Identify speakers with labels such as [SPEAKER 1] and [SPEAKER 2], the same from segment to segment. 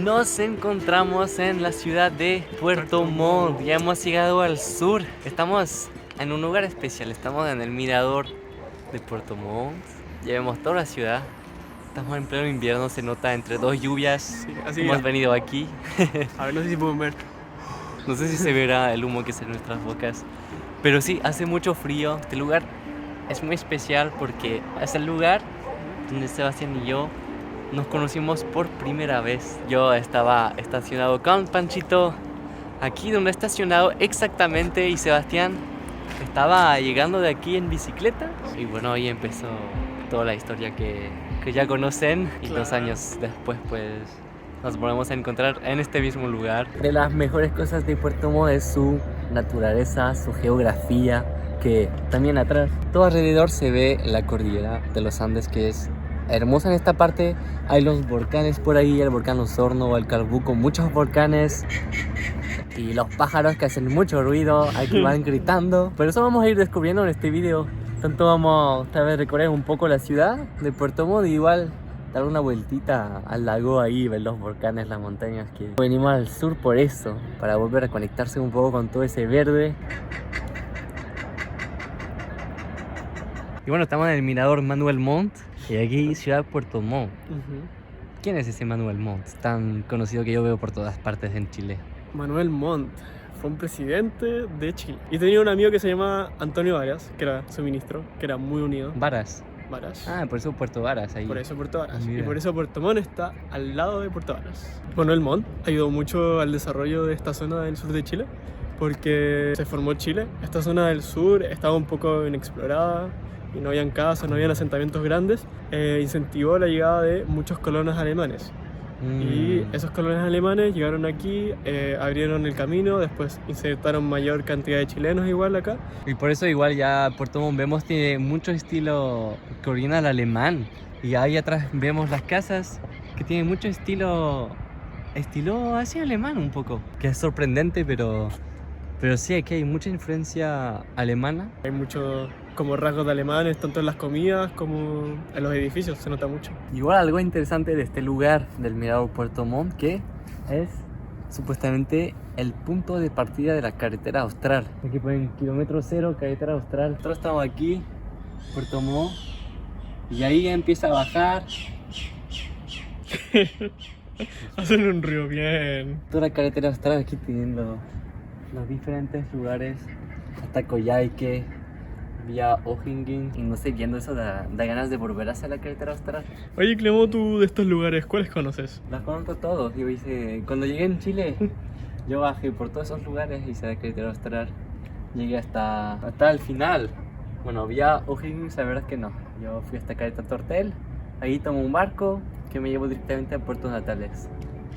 [SPEAKER 1] Nos encontramos en la ciudad de Puerto Montt. Ya hemos llegado al sur. Estamos en un lugar especial. Estamos en el mirador de Puerto Montt. Ya vemos toda la ciudad. Estamos en pleno invierno, se nota entre dos lluvias.
[SPEAKER 2] Sí, así
[SPEAKER 1] hemos
[SPEAKER 2] ya.
[SPEAKER 1] venido aquí.
[SPEAKER 2] A ver, no sé si pueden ver.
[SPEAKER 1] No sé si se verá el humo que sale en nuestras bocas. Pero sí, hace mucho frío. Este lugar es muy especial porque es el lugar donde Sebastián y yo nos conocimos por primera vez. Yo estaba estacionado con Panchito aquí donde he estacionado exactamente, y Sebastián estaba llegando de aquí en bicicleta. Y bueno, ahí empezó toda la historia que ya conocen. Y
[SPEAKER 2] Claro.
[SPEAKER 1] 2 años después pues nos volvemos a encontrar en este mismo lugar. De las mejores cosas de Puerto Montt es su naturaleza, su geografía, que también atrás, todo alrededor se ve la cordillera de los Andes, que es hermosa. En esta parte hay los volcanes por ahí, el volcán Osorno, el Calbuco, muchos volcanes. Y los pájaros que hacen mucho ruido, aquí van gritando. Pero eso vamos a ir descubriendo en este video. Tanto vamos a recorrer un poco la ciudad de Puerto Montt, y igual dar una vueltita al lago ahí, ver los volcanes, las montañas. Que venimos al sur por eso, para volver a conectarse un poco con todo ese verde. Y bueno, estamos en el mirador Manuel Montt, y aquí ciudad Puerto Montt. ¿Quién es ese Manuel Montt? Tan conocido que yo veo por todas partes en Chile.
[SPEAKER 2] Manuel Montt fue un presidente de Chile. Y tenía un amigo que se llama Antonio Varas, que era su ministro, que era muy unido.
[SPEAKER 1] Varas.
[SPEAKER 2] Varas.
[SPEAKER 1] Ah, por eso Puerto Varas ahí.
[SPEAKER 2] Por eso Puerto Varas.
[SPEAKER 1] Mira.
[SPEAKER 2] Y por eso Puerto Montt está al lado de Puerto Varas. Manuel Montt ayudó mucho al desarrollo de esta zona del sur de Chile, porque se formó Chile. Esta zona del sur estaba un poco inexplorada y no habían casas, no habían asentamientos grandes. Incentivó la llegada de muchos colonos alemanes. Y esos colonos alemanes llegaron aquí, abrieron el camino, después insertaron mayor cantidad de chilenos igual acá.
[SPEAKER 1] Y por eso igual ya Puerto Montt vemos tiene mucho estilo que origina al alemán. Y ahí atrás vemos las casas que tienen mucho estilo así alemán un poco. Que es sorprendente, pero sí, aquí hay mucha influencia alemana.
[SPEAKER 2] Hay muchos como rasgos de alemanes, tanto en las comidas como en los edificios, se nota mucho.
[SPEAKER 1] Igual algo interesante de este lugar del mirador Puerto Montt, que es supuestamente el punto de partida de la carretera austral. Aquí ponen kilómetro cero, carretera austral. Nosotros estamos aquí, Puerto Montt, y ahí ya empieza a bajar
[SPEAKER 2] Hacen un río bien.
[SPEAKER 1] toda la carretera austral, aquí teniendo los diferentes lugares, hasta Coyhaique, vía O'Higgins. Y no sé, viendo eso da ganas de volver hacia la carretera austral.
[SPEAKER 2] Oye, Clemo, tú de estos lugares, ¿cuáles conoces?
[SPEAKER 1] Las conozco todos. Yo hice, cuando llegué en Chile, yo bajé por todos esos lugares, hice la carretera austral, llegué hasta el final. Bueno, vía O'Higgins, la verdad es que no. Yo fui hasta Caleta Tortel, ahí tomé un barco que me llevó directamente a Puerto Natales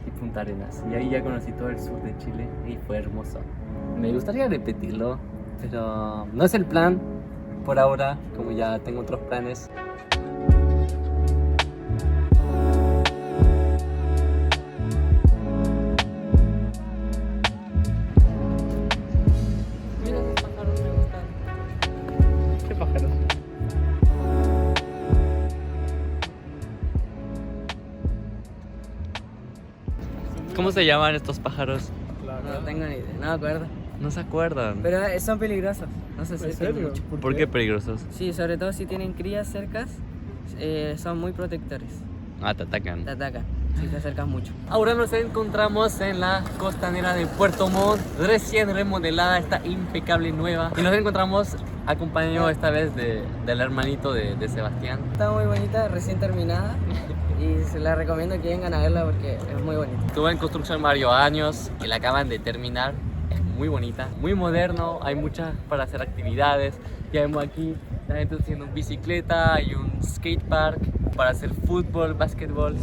[SPEAKER 1] y Punta Arenas. Y ahí ya conocí todo el sur de Chile y fue hermoso. Me gustaría repetirlo, pero no es el plan por ahora, como ya tengo otros planes. Mira, esos pájaros me gustan.
[SPEAKER 2] ¿Qué pájaros?
[SPEAKER 1] ¿Cómo se llaman estos pájaros?
[SPEAKER 3] No tengo ni idea, no me acuerdo.
[SPEAKER 1] No se acuerdan.
[SPEAKER 3] Pero son peligrosos. No sé si
[SPEAKER 2] ¿En serio?
[SPEAKER 3] mucho.
[SPEAKER 1] ¿Por qué peligrosos?
[SPEAKER 3] Sí, sobre todo si tienen crías cercas, son muy protectores.
[SPEAKER 1] Ah, te atacan.
[SPEAKER 3] Te atacan si te acercas mucho.
[SPEAKER 1] Ahora nos encontramos en la costanera de Puerto Montt, recién remodelada, está impecable y nueva. Y nos encontramos acompañado esta vez del hermanito de Sebastián.
[SPEAKER 3] Está muy bonita, recién terminada. Y se la recomiendo que vengan a verla porque es muy bonita.
[SPEAKER 1] Estuvo en construcción varios años y la acaban de terminar. Es muy bonita, muy moderno, hay muchas para hacer actividades. Ya vemos aquí la gente haciendo bicicleta, hay un skate park para hacer fútbol, básquetbol.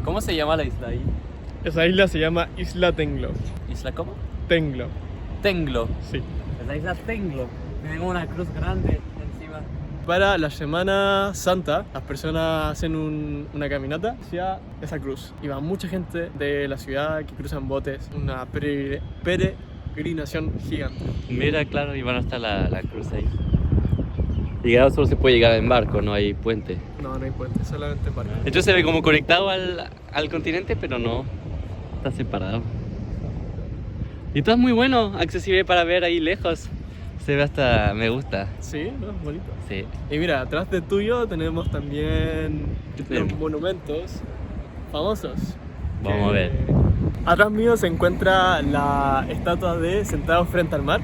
[SPEAKER 1] ¿Cómo se llama la isla ahí?
[SPEAKER 2] Esa isla se llama Isla Tenglo.
[SPEAKER 1] ¿Isla cómo?
[SPEAKER 2] Tenglo,
[SPEAKER 1] Tenglo.
[SPEAKER 2] sí.
[SPEAKER 1] Es la isla Tenglo. Tenemos una cruz grande encima.
[SPEAKER 2] Para la Semana Santa, las personas hacen una caminata hacia esa cruz. Y va mucha gente de la ciudad que cruzan botes. Una peregrinación gigante.
[SPEAKER 1] Mira, claro, y van hasta la cruz ahí. Llegar solo se puede llegar en barco, no hay puente.
[SPEAKER 2] No, no hay puente, solamente para.
[SPEAKER 1] De hecho se ve como conectado al continente, pero no, está separado. Y todo es muy bueno, accesible para ver ahí lejos. Se ve hasta, me gusta.
[SPEAKER 2] Sí, ¿no? Es bonito.
[SPEAKER 1] Sí.
[SPEAKER 2] Y mira, atrás de tuyo tenemos también
[SPEAKER 1] ¿Qué
[SPEAKER 2] los
[SPEAKER 1] tenemos?
[SPEAKER 2] monumentos famosos.
[SPEAKER 1] Vamos a ver.
[SPEAKER 2] Atrás mío se encuentra la estatua de Sentados frente al mar.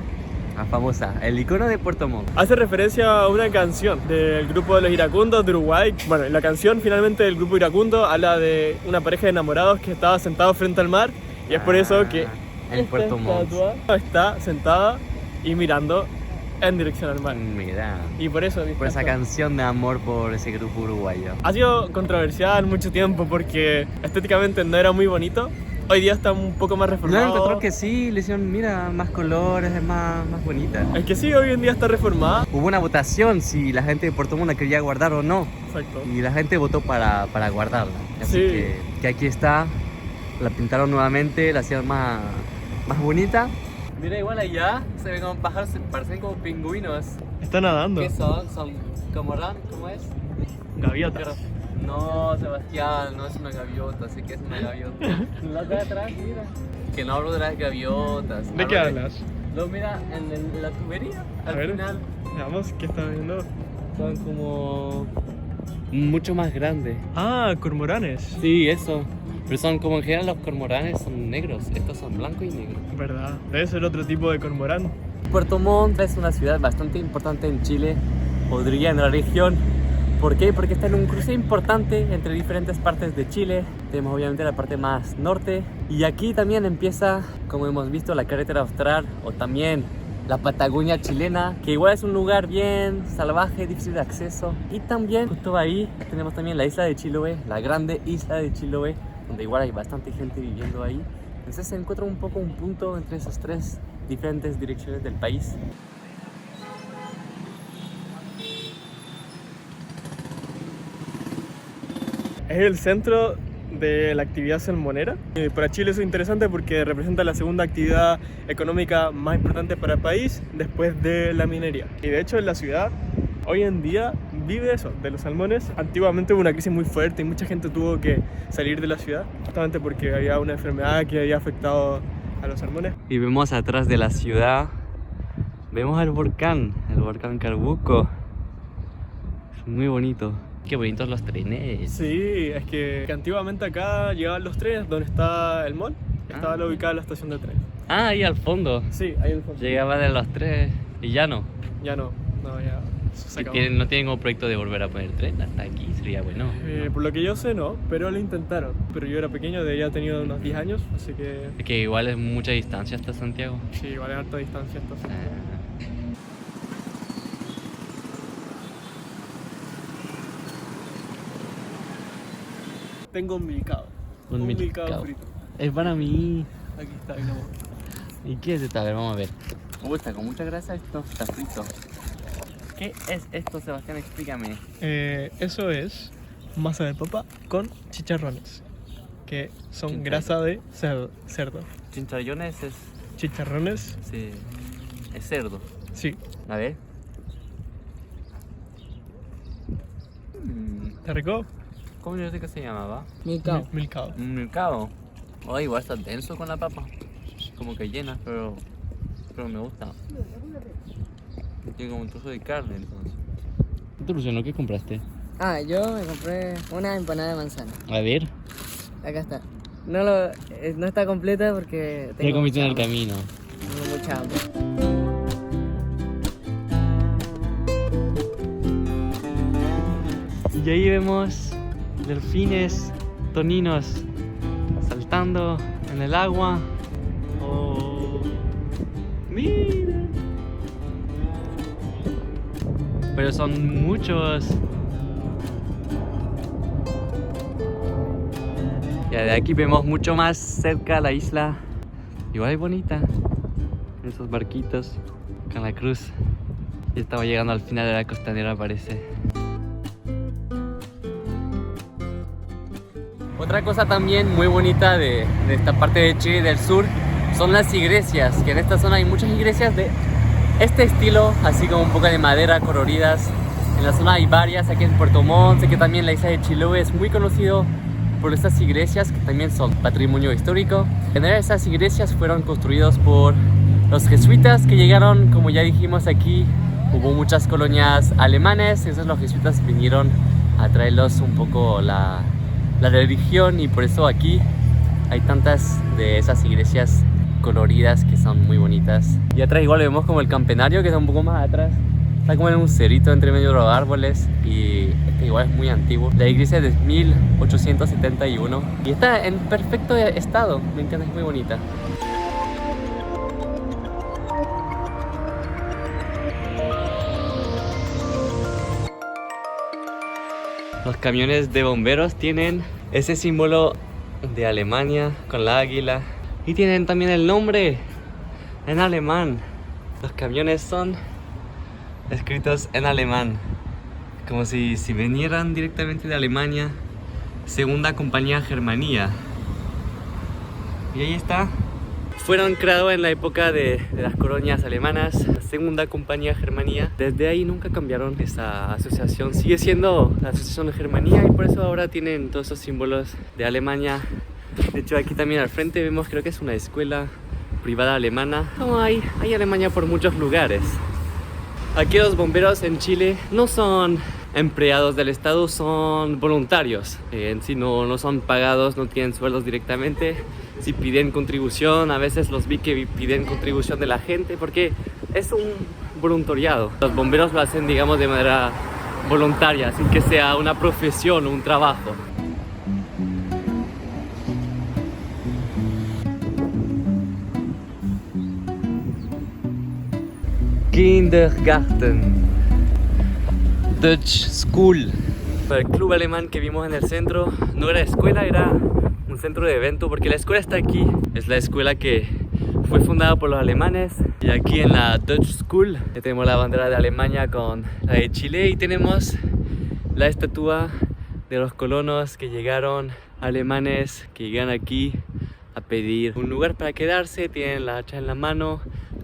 [SPEAKER 1] La famosa, el icono de Puerto Montt.
[SPEAKER 2] Hace referencia a una canción del grupo de los iracundos de Uruguay. Bueno, en la canción finalmente del grupo iracundo habla de una pareja de enamorados que estaba sentados frente al mar. Y es por eso que
[SPEAKER 1] en
[SPEAKER 2] esta
[SPEAKER 1] Puerto Montt.
[SPEAKER 2] estatua está sentada y mirando en dirección al mar.
[SPEAKER 1] Mira.
[SPEAKER 2] Y por eso
[SPEAKER 1] Por esa canción de amor por ese grupo uruguayo.
[SPEAKER 2] ha sido controversial mucho tiempo porque estéticamente no era muy bonito. Hoy día está un poco más
[SPEAKER 1] No,
[SPEAKER 2] reformado.
[SPEAKER 1] encontró que sí, le hicieron, mira, más colores, es más bonita.
[SPEAKER 2] Es que sí, hoy en día está reformada.
[SPEAKER 1] Hubo una votación si la gente de Puerto Montt la quería guardar o no.
[SPEAKER 2] Exacto.
[SPEAKER 1] Y la gente votó para guardarla. Así
[SPEAKER 2] Sí.
[SPEAKER 1] que aquí está. La pintaron nuevamente, la hicieron más bonita. Mira, igual allá se ven como pájaros, parecen como pingüinos.
[SPEAKER 2] Está nadando.
[SPEAKER 1] ¿Qué son? ¿Son cormorán? ¿Cómo es?
[SPEAKER 2] Gaviotas.
[SPEAKER 1] No, Sebastián, no es una gaviota, sí que es una gaviota. La de atrás, mira. Que no hablo de las gaviotas.
[SPEAKER 2] ¿De qué
[SPEAKER 1] hablo
[SPEAKER 2] hablas?
[SPEAKER 1] Lo mira en la tubería,
[SPEAKER 2] A
[SPEAKER 1] al
[SPEAKER 2] ver.
[SPEAKER 1] final.
[SPEAKER 2] Veamos, ¿qué está viendo?
[SPEAKER 1] Son como mucho más grandes.
[SPEAKER 2] Ah, cormoranes.
[SPEAKER 1] Sí, eso. Pero son como en general los cormoranes son negros. Estos son blanco y negro.
[SPEAKER 2] Verdad. Debe ser otro tipo de cormorán.
[SPEAKER 1] Puerto Montt es una ciudad bastante importante en Chile, podría en la región. ¿Por qué? Porque está en un cruce importante entre diferentes partes de Chile. Tenemos obviamente la parte más norte y aquí también empieza, como hemos visto, la carretera austral o también la Patagonia chilena, que igual es un lugar bien salvaje, difícil de acceso. Y también justo ahí tenemos también la isla de Chiloé, la grande isla de Chiloé, donde igual hay bastante gente viviendo ahí. Entonces se encuentra un poco un punto entre esas tres diferentes direcciones del país.
[SPEAKER 2] Es el centro de la actividad salmonera. Para Chile eso es interesante porque representa la segunda actividad económica más importante para el país después de la minería. Y de hecho en la ciudad hoy en día vive eso, de los salmones. Antiguamente hubo una crisis muy fuerte y mucha gente tuvo que salir de la ciudad justamente porque había una enfermedad que había afectado a los salmones.
[SPEAKER 1] Y vemos atrás de la ciudad, vemos el volcán Calbuco. Es muy bonito. Qué bonitos los trenes.
[SPEAKER 2] Sí, es que antiguamente acá llegaban los trenes donde está el mall. Estaba ubicada la estación de tren.
[SPEAKER 1] Ah, ahí al fondo.
[SPEAKER 2] Sí, ahí en el fondo.
[SPEAKER 1] Llegaban de los tres y ya no.
[SPEAKER 2] Ya no, ya se
[SPEAKER 1] Y
[SPEAKER 2] acabó.
[SPEAKER 1] no tienen como proyecto de volver a poner tren hasta aquí, sería bueno.
[SPEAKER 2] Por lo que yo sé, no, pero lo intentaron. Pero yo era pequeño, debía tenido unos 10 años, así que
[SPEAKER 1] Es que igual es mucha distancia hasta Santiago.
[SPEAKER 2] sí, igual es harta distancia esto. Tengo un milcao.
[SPEAKER 1] Un milcao.
[SPEAKER 2] frito.
[SPEAKER 1] Es para mí.
[SPEAKER 2] Aquí está, mira.
[SPEAKER 1] ¿Y qué es esto? A ver, vamos a ver. Está con mucha grasa esto, está frito. ¿Qué es esto, Sebastián? Explícame.
[SPEAKER 2] Eso es masa de papa con chicharrones, que son
[SPEAKER 1] Chicharrón.
[SPEAKER 2] grasa de cerdo.
[SPEAKER 1] Chinchorrones es...
[SPEAKER 2] Chicharrones,
[SPEAKER 1] Sí, es cerdo.
[SPEAKER 2] sí.
[SPEAKER 1] A ver.
[SPEAKER 2] ¿Te rico?
[SPEAKER 1] ¿Cómo yo sé que se llamaba?
[SPEAKER 3] Milcao.
[SPEAKER 2] Milcao.
[SPEAKER 1] Un mercado. Oh, igual está denso con la papa. Como que llena, pero me gusta. Tiene como un trozo de carne entonces. ¿Tú, Luciano, qué compraste?
[SPEAKER 3] Ah, yo me compré una empanada de manzana.
[SPEAKER 1] A ver.
[SPEAKER 3] Acá está. No está completa porque
[SPEAKER 1] ¿Qué comiste en el
[SPEAKER 3] mucha
[SPEAKER 1] camino?
[SPEAKER 3] hambre. Tengo mucha hambre.
[SPEAKER 1] Y ahí vemos delfines toninos saltando en el agua. Oh, mira. Pero son muchos. Ya de aquí vemos mucho más cerca la isla. Igual es bonita. Esos barquitos con la cruz. Ya estamos llegando al final de la costanera, parece. Otra cosa también muy bonita de esta parte de Chile del sur son las iglesias, que en esta zona hay muchas iglesias de este estilo, así como un poco de madera coloridas. En la zona hay varias, aquí en Puerto Montt, sé que también la isla de Chiloé es muy conocido por estas iglesias que también son patrimonio histórico. En general, estas iglesias fueron construidas por los jesuitas que llegaron, como ya dijimos aquí, hubo muchas colonias alemanes, entonces los jesuitas vinieron a traerlos un poco la religión, y por eso aquí hay tantas de esas iglesias coloridas que son muy bonitas. Y atrás igual vemos como el campanario, que está un poco más atrás. Está como en un cerrito entre medio de los árboles, y este igual es muy antiguo. La iglesia es de 1871 y está en perfecto estado, me encanta, es muy bonita. Los camiones de bomberos tienen ese símbolo de Alemania con la águila y tienen también el nombre en alemán. Los camiones son escritos en alemán, como si vinieran directamente de Alemania. Segunda compañía Germania. Y ahí está. Fueron creados en la época de las colonias alemanas, la segunda compañía Germania. Desde ahí nunca cambiaron esa asociación. Sigue siendo la asociación de Germania, y por eso ahora tienen todos esos símbolos de Alemania. De hecho, aquí también al frente vemos, creo que es una escuela privada alemana. Como hay Alemania por muchos lugares. Aquí los bomberos en Chile no son empleados del Estado, son voluntarios. En sí no son pagados, no tienen sueldos directamente. Si piden contribución, a veces los vi que piden contribución de la gente, porque es un voluntariado. Los bomberos lo hacen, digamos, de manera voluntaria, sin que sea una profesión o un trabajo. Kindergarten, Dutch School. El club alemán que vimos en el centro no era escuela, era un centro de evento, porque la escuela está aquí. Es la escuela que fue fundada por los alemanes. Y aquí en la Dutch School ya tenemos la bandera de Alemania con la de Chile, y tenemos la estatua de los colonos que llegaron, alemanes que llegan aquí a pedir un lugar para quedarse. Tienen la hacha en la mano,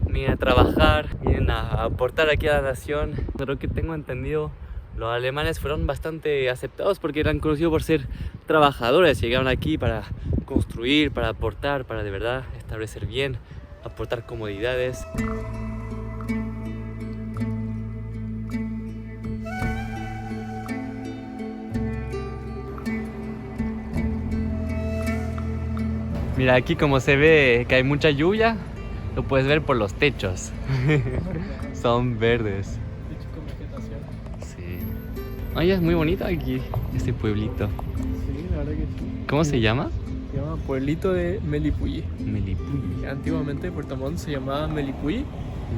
[SPEAKER 1] vienen a trabajar, vienen a aportar aquí a la nación. Pero que tengo entendido, los alemanes fueron bastante aceptados porque eran conocidos por ser trabajadores. Llegaron aquí para construir, para aportar, para de verdad establecer bien, aportar comodidades. Mira, aquí como se ve que hay mucha lluvia, lo puedes ver por los techos. Son verdes. Sí. Ay, es muy bonito aquí, este pueblito.
[SPEAKER 2] Sí, la verdad que sí.
[SPEAKER 1] ¿Cómo se llama?
[SPEAKER 2] Se llama Pueblito de Melipulli.
[SPEAKER 1] Melipulli.
[SPEAKER 2] Antiguamente Puerto Montt se llamaba Melipulli.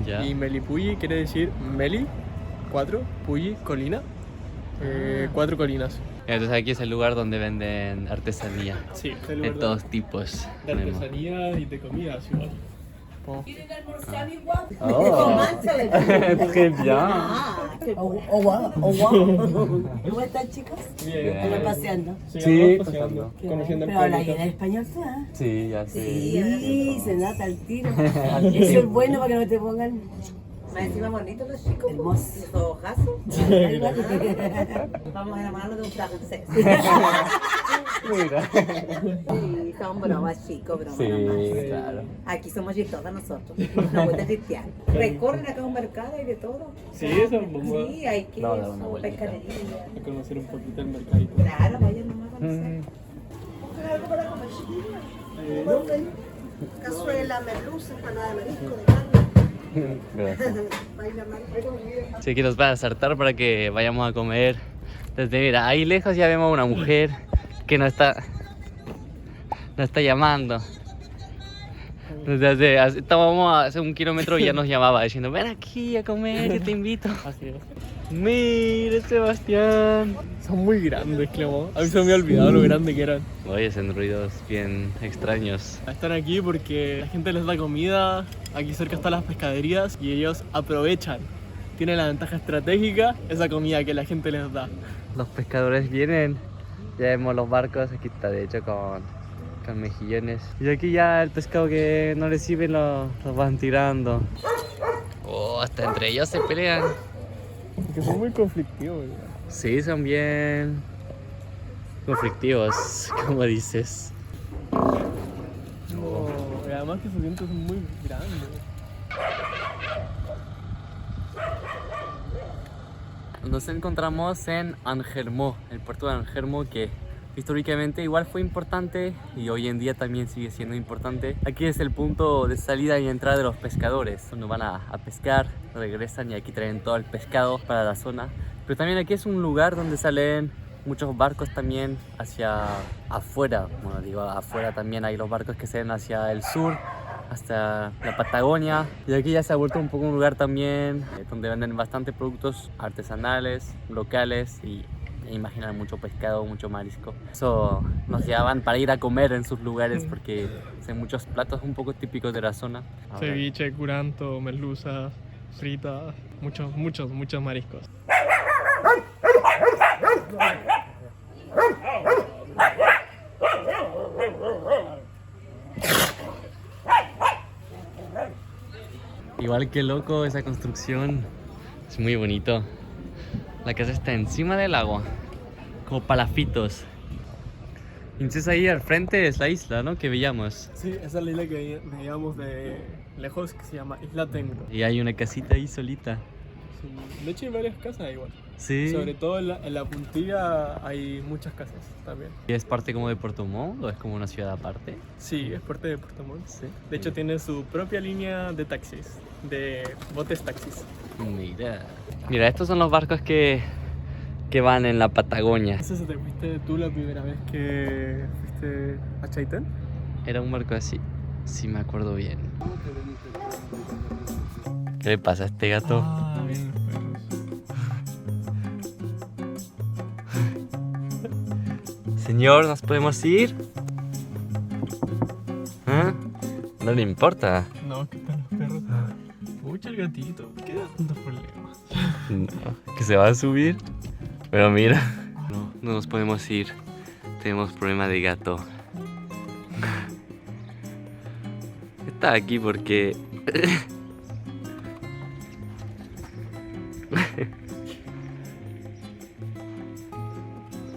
[SPEAKER 1] Ya.
[SPEAKER 2] Y Melipulli quiere decir Meli, 4, Pulli, colina. 4 colinas.
[SPEAKER 1] Entonces aquí es el lugar donde venden artesanía.
[SPEAKER 2] Sí, es el
[SPEAKER 1] De
[SPEAKER 2] lugar
[SPEAKER 1] todos tipos.
[SPEAKER 2] de artesanía y de comida, igual.
[SPEAKER 4] ¿Quieren almorzar igual?
[SPEAKER 1] Oh. Très bien.
[SPEAKER 4] ¿Cómo están, chicos?
[SPEAKER 2] Bien.
[SPEAKER 4] ¿Están paseando?
[SPEAKER 1] Sí,
[SPEAKER 2] paseando,
[SPEAKER 4] Qué
[SPEAKER 2] conociendo el
[SPEAKER 4] bueno. Pero habla
[SPEAKER 2] pueblito.
[SPEAKER 4] bien español tú, ¿eh?
[SPEAKER 1] Sí, ya sé.
[SPEAKER 4] Sí, se nota el tiro. Eso es bueno para que no te pongan...
[SPEAKER 5] Más encima bonitos los chicos,
[SPEAKER 4] Hermosos.
[SPEAKER 5] los ojazos. Vamos a enamorarnos de un francés.
[SPEAKER 1] Mira.
[SPEAKER 5] Sí, son bromas, chicos, bromas.
[SPEAKER 1] Sí,
[SPEAKER 5] nomás.
[SPEAKER 1] claro.
[SPEAKER 5] Aquí somos chistosas nosotros, una vuelta cristiana. Recorren acá un mercado y de todo.
[SPEAKER 2] Sí, eso, vamos
[SPEAKER 5] Sí, hay que
[SPEAKER 1] No, dar una vueltita.
[SPEAKER 5] pescadería.
[SPEAKER 2] a conocer un poquito el mercadito.
[SPEAKER 5] Claro, vayan nomás a conocer.
[SPEAKER 4] ¿Buscan algo para comer, chiquillos?
[SPEAKER 2] ¿No?
[SPEAKER 4] Cazuela, merluza, empanada de marisco, de carne.
[SPEAKER 1] Gracias.
[SPEAKER 4] Baila mal.
[SPEAKER 1] Sí, que nos van a saltar para que vayamos a comer. Desde, mira, ahí lejos ya vemos a una mujer que nos está llamando. Estábamos hace 1 kilómetro y ya nos llamaba diciendo: ven aquí a comer, yo te invito.
[SPEAKER 2] Así es.
[SPEAKER 1] Mire, Sebastián.
[SPEAKER 2] Son muy grandes, Clemo. A mí se me había olvidado lo grande que eran.
[SPEAKER 1] Oye, hacen ruidos bien extraños.
[SPEAKER 2] Están aquí porque la gente les da comida, aquí cerca están las pescaderías y ellos aprovechan. Tienen la ventaja estratégica esa comida que la gente les da.
[SPEAKER 1] Los pescadores vienen, ya vemos los barcos, aquí está de hecho con Pescan mejillones. Y aquí ya el pescado que no le sirve lo van tirando. Oh, hasta entre ellos se pelean.
[SPEAKER 2] Que son muy conflictivos.
[SPEAKER 1] Sí, son bien conflictivos, como dices.
[SPEAKER 2] Y además que sus dientes son muy grandes.
[SPEAKER 1] Nos encontramos en Angelmó, el puerto de Angelmó, que históricamente igual fue importante y hoy en día también sigue siendo importante. Aquí es el punto de salida y entrada de los pescadores, donde van a pescar, regresan y aquí traen todo el pescado para la zona. Pero también aquí es un lugar donde salen muchos barcos también hacia afuera. Bueno, digo, afuera también hay los barcos que salen hacia el sur, hasta la Patagonia. Y aquí ya se ha vuelto un poco un lugar también donde venden bastante productos artesanales, locales y imaginan mucho pescado, mucho marisco. Eso nos llevaban para ir a comer en sus lugares porque son muchos platos un poco típicos de la zona.
[SPEAKER 2] Ceviche, curanto, merluza, frita, muchos mariscos.
[SPEAKER 1] Igual que loco esa construcción, es muy bonito. La casa está encima del agua, como palafitos. Y entonces ahí al frente es la isla, ¿no? Que veíamos.
[SPEAKER 2] Sí, esa es la isla que veíamos de lejos, que se llama Isla Tengro.
[SPEAKER 1] Y hay una casita ahí solita.
[SPEAKER 2] Sí. De hecho hay varias casas igual.
[SPEAKER 1] Sí.
[SPEAKER 2] Sobre todo en la puntilla hay muchas casas también.
[SPEAKER 1] ¿Y es parte como de Puerto Montt o es como una ciudad aparte?
[SPEAKER 2] Sí, es parte de Puerto Montt.
[SPEAKER 1] Sí.
[SPEAKER 2] De hecho tiene su propia línea de taxis, de botes taxis.
[SPEAKER 1] Mira, estos son los barcos que van en la Patagonia.
[SPEAKER 2] ¿No sé si te fuiste tú la primera vez que fuiste a Chaitén?
[SPEAKER 1] Era un barco así, si me acuerdo bien. ¿Qué le pasa a este gato?
[SPEAKER 2] Bien los perros.
[SPEAKER 1] Señor, ¿nos podemos ir? ¿Ah? No le importa.
[SPEAKER 2] No, ¿qué tal los perros? Pucha, el gatito, ¿qué da tantos problemas?
[SPEAKER 1] No, que se va a subir. Pero mira, no nos podemos ir. Tenemos problema de gato. Está aquí porque...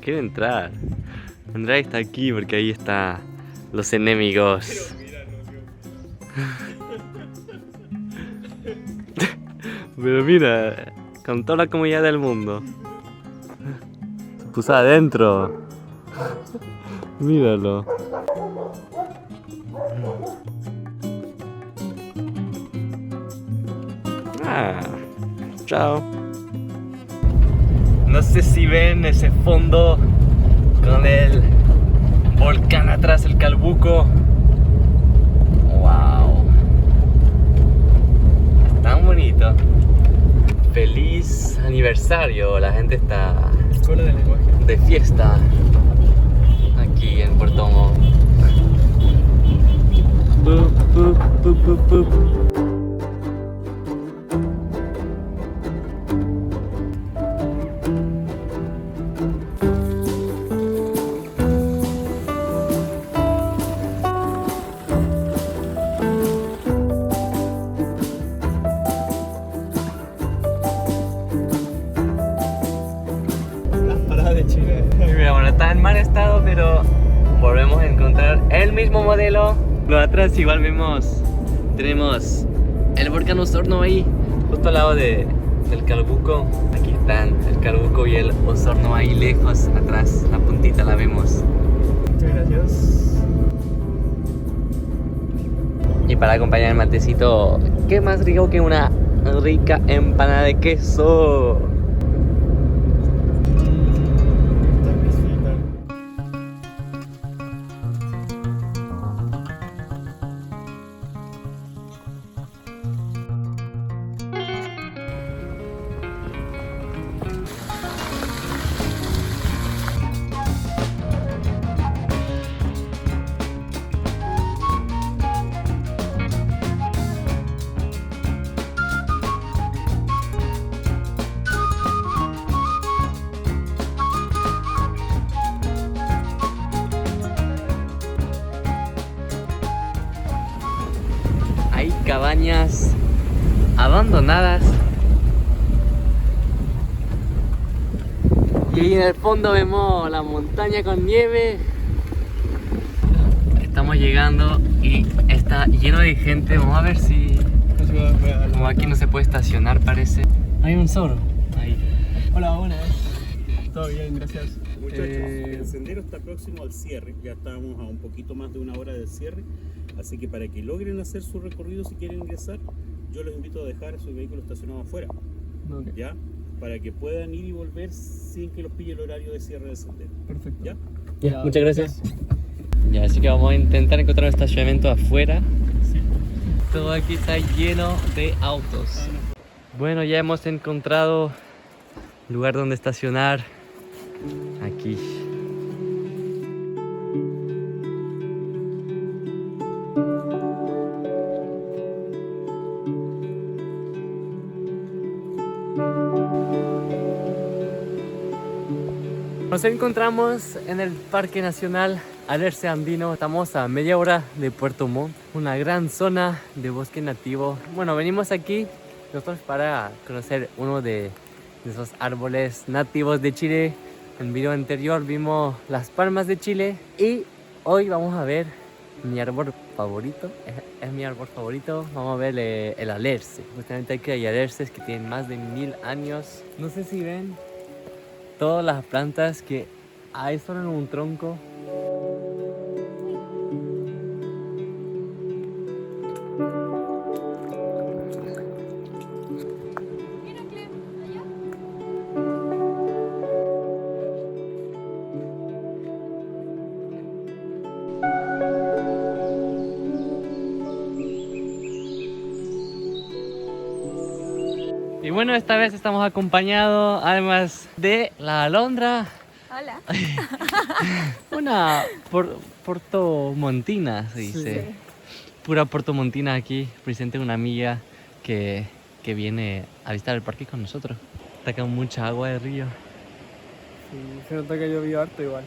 [SPEAKER 1] quiere entrar. Andrés está aquí porque ahí están los enemigos. Pero mira, con toda la comodidad del mundo. Se puso adentro. Míralo. Ah, chao. No sé si ven ese fondo con el volcán atrás, el Calbuco. Wow. Tan bonito. Feliz aniversario. La gente está
[SPEAKER 2] Escuela de lenguaje.
[SPEAKER 1] de fiesta aquí en Puerto Montt. Pup, pup, pup, pup, pup.
[SPEAKER 2] Las paradas de Chile.
[SPEAKER 1] Mira, bueno, está en mal estado, pero volvemos a encontrar el mismo modelo. Lo de atrás igual vemos, tenemos el volcán Osorno ahí, justo al lado del Calbuco. Aquí están el Calbuco y el Osorno ahí lejos, atrás, la puntita la vemos.
[SPEAKER 2] Muchas gracias.
[SPEAKER 1] Y para acompañar el matecito, ¿qué más rico que una rica empanada de queso?
[SPEAKER 2] Está exquisita.
[SPEAKER 1] cabañas abandonadas. Y ahí en el fondo vemos la montaña con nieve. Estamos llegando y está lleno de gente. Vamos a ver si... Como aquí no se puede estacionar, parece. Hay un zorro ahí.
[SPEAKER 2] Hola, buenas. Todo bien, gracias.
[SPEAKER 6] Muchachos, el sendero está próximo al cierre, ya estamos a un poquito más de una hora del cierre, así que para que logren hacer su recorrido, si quieren ingresar, yo los invito a dejar su vehículo estacionado afuera,
[SPEAKER 2] Okay.
[SPEAKER 6] ¿ya? Para que puedan ir y volver sin que los pille el horario de cierre del sendero.
[SPEAKER 2] Perfecto.
[SPEAKER 6] ¿Ya?
[SPEAKER 1] Ya, muchas gracias. Ya, así que vamos a intentar encontrar un estacionamiento afuera.
[SPEAKER 2] Sí.
[SPEAKER 1] Todo aquí está lleno de autos. Bueno, ya hemos encontrado lugar donde estacionar. Aquí. Nos encontramos en el Parque Nacional Alerce Andino. Estamos a media hora de Puerto Montt, una gran zona de bosque nativo. Bueno, venimos aquí nosotros para conocer uno de esos árboles nativos de Chile. En el video anterior vimos las palmas de Chile y hoy vamos a ver mi árbol favorito. Es mi árbol favorito. Vamos a ver el alerce. Justamente aquí hay alerces que tienen más de 1000 años. No sé si ven todas las plantas que hay solo en un tronco. Y bueno, esta vez estamos acompañados además de la alondra.
[SPEAKER 7] Hola.
[SPEAKER 1] Una portomontina, se dice.
[SPEAKER 7] Sí.
[SPEAKER 1] Pura portomontina aquí, presente una amiga que viene a visitar el parque con nosotros. Está con mucha agua de río.
[SPEAKER 2] Sí, se nota que llovió harto igual.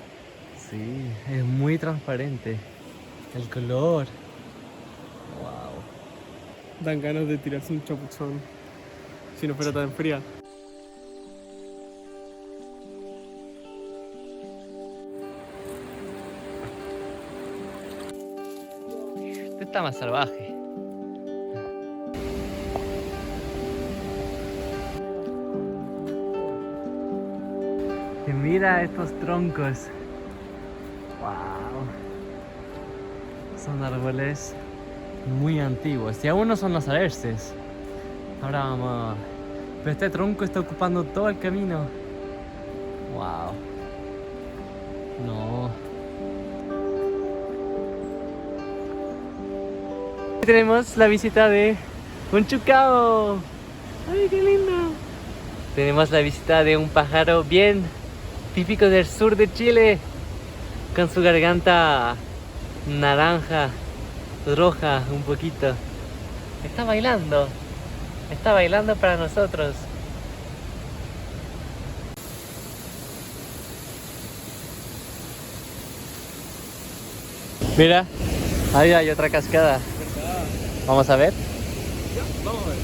[SPEAKER 1] Sí, es muy transparente. El color. Wow.
[SPEAKER 2] Dan ganas de tirarse un chapuzón. Si no fuera tan fría.
[SPEAKER 1] Este está más salvaje. Y mira estos troncos. Wow. Son árboles muy antiguos. Y aún no son los alerces. Ahora vamos. Pero este tronco está ocupando todo el camino. Wow. No. Tenemos la visita de un chucao. ¡Ay, qué lindo! Tenemos la visita de un pájaro bien típico del sur de Chile, con su garganta naranja, roja un poquito. Está bailando para nosotros. Mira, ahí hay otra cascada. Vamos a ver.
[SPEAKER 2] Vamos a ver.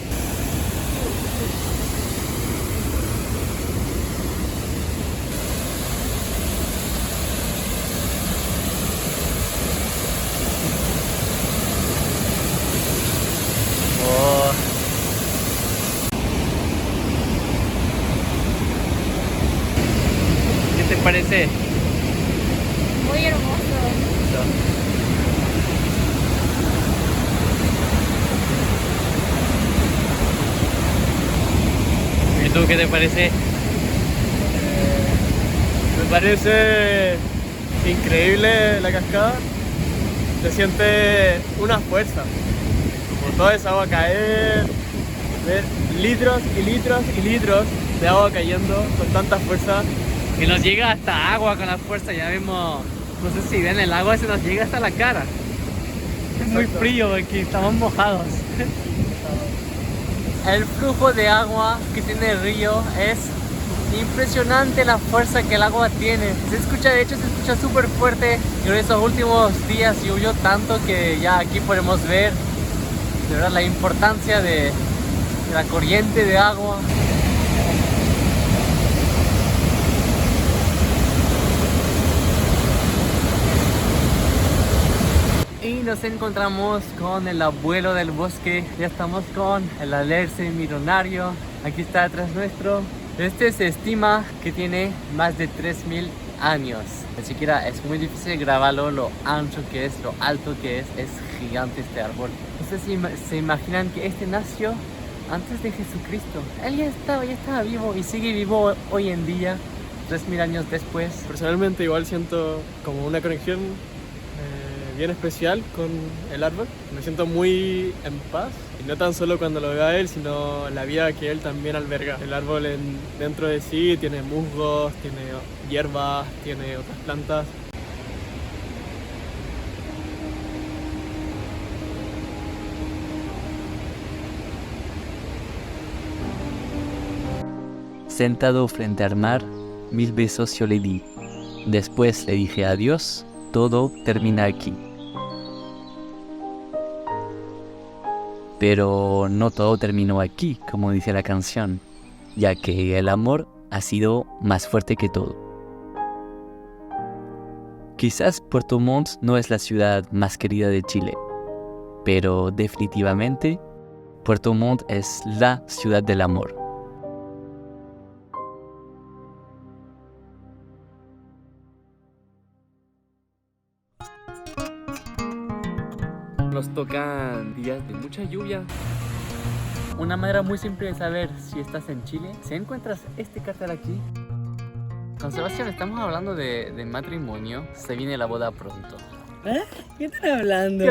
[SPEAKER 1] Oh. ¿Qué te parece?
[SPEAKER 7] Muy hermoso.
[SPEAKER 1] ¿Y tú qué te parece?
[SPEAKER 2] Me parece increíble la cascada. Se siente una fuerza. Como toda esa agua caer. Ver litros y litros y litros de agua cayendo con tanta fuerza.
[SPEAKER 1] Que nos llega hasta agua con la fuerza, ya vemos, no sé si ven, el agua se nos llega hasta la cara. Es muy
[SPEAKER 2] Exacto.
[SPEAKER 1] frío aquí, estamos mojados. El flujo de agua que tiene el río es impresionante, la fuerza que el agua tiene. Se escucha, de hecho se escucha súper fuerte. Y en estos últimos días llovió tanto que ya aquí podemos ver de verdad la importancia de la corriente de agua. Y nos encontramos con el abuelo del bosque. Ya estamos con el alerce millonario. Aquí está atrás nuestro. Este se estima que tiene más de 3000 años. Ni siquiera es muy difícil grabarlo, lo ancho que es, lo alto que es gigante este árbol. No sé si se imaginan que este nació antes de Jesucristo. Él ya estaba vivo y sigue vivo hoy en día, 3000 años después.
[SPEAKER 2] Personalmente igual siento como una conexión bien especial con el árbol. Me siento muy en paz, y no tan solo cuando lo veo a él, sino la vida que él también alberga. El árbol dentro de sí tiene musgos, tiene hierbas, tiene otras plantas.
[SPEAKER 1] Sentado frente al mar, 1000 besos yo le di. Después le dije adiós, todo termina aquí. Pero no todo terminó aquí, como dice la canción, ya que el amor ha sido más fuerte que todo. Quizás Puerto Montt no es la ciudad más querida de Chile, pero definitivamente Puerto Montt es la ciudad del amor. Nos tocan días de mucha lluvia. Una manera muy simple de saber si estás en Chile, si encuentras este cartel aquí. Con Sebastián estamos hablando de matrimonio. Se viene la boda pronto.
[SPEAKER 3] ¿Qué están hablando?